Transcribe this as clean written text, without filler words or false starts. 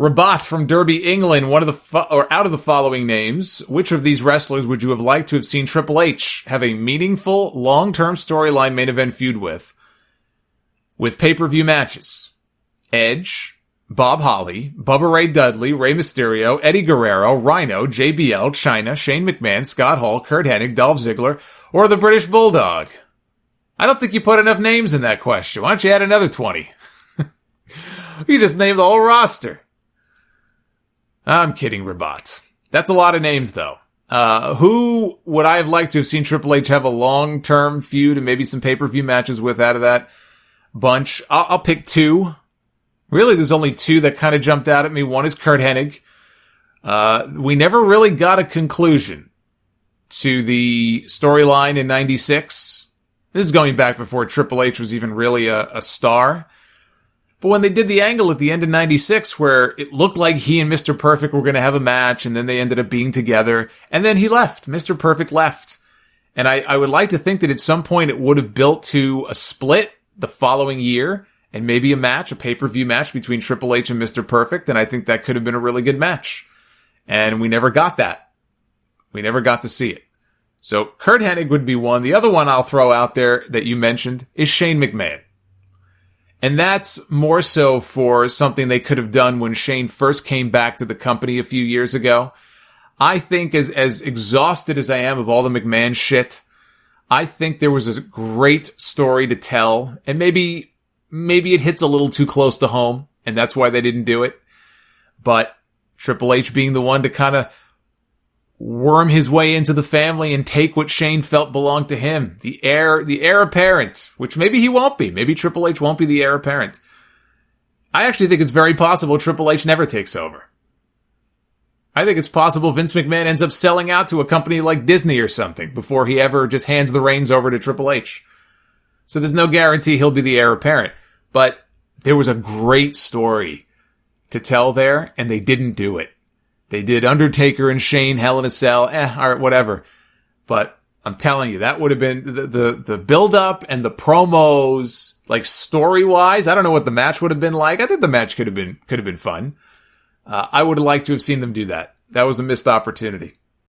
Rabat from Derby, England, one of the or out of the following names, which of these wrestlers would you have liked to have seen Triple H have a meaningful, long-term storyline main event feud with pay-per-view matches? Edge, Bob Holly, Bubba Ray Dudley, Rey Mysterio, Eddie Guerrero, Rhino, JBL, Chyna, Shane McMahon, Scott Hall, Kurt Hennig, Dolph Ziggler, or the British Bulldog? I don't think you put enough names in that question. Why don't you add another 20? You just named the whole roster. I'm kidding, Rabat. That's a lot of names, though. Who would I have liked to have seen Triple H have a long-term feud and maybe some pay-per-view matches with out of that bunch? I'll pick two. Really, there's only two that kind of jumped out at me. One is Kurt Hennig. We never really got a conclusion to the storyline in 96. This is going back before Triple H was even really a star. But when they did the angle at the end of 96 where it looked like he and Mr. Perfect were going to have a match and then they ended up being together and then he left. Mr. Perfect left. And I would like to think that at some point it would have built to a split the following year and maybe a match, a pay-per-view match between Triple H and Mr. Perfect. And I think that could have been a really good match. And we never got that. We never got to see it. So Kurt Hennig would be one. The other one I'll throw out there that you mentioned is Shane McMahon. And that's more so for something they could have done when Shane first came back to the company a few years ago. I think as exhausted as I am of all the McMahon shit, I think there was a great story to tell. And maybe it hits a little too close to home, and that's why they didn't do it. But Triple H being the one to kind of worm his way into the family and take what Shane felt belonged to him. The heir apparent, which maybe he won't be. Maybe Triple H won't be the heir apparent. I actually think it's very possible Triple H never takes over. I think it's possible Vince McMahon ends up selling out to a company like Disney or something before he ever just hands the reins over to Triple H. So there's no guarantee he'll be the heir apparent. But there was a great story to tell there, and they didn't do it. They did Undertaker and Shane, Hell in a Cell, all right, whatever. But I'm telling you, that would have been the build-up and the promos, like story-wise. I don't know what the match would have been like. I think the match could have been fun. I would have liked to have seen them do that. That was a missed opportunity.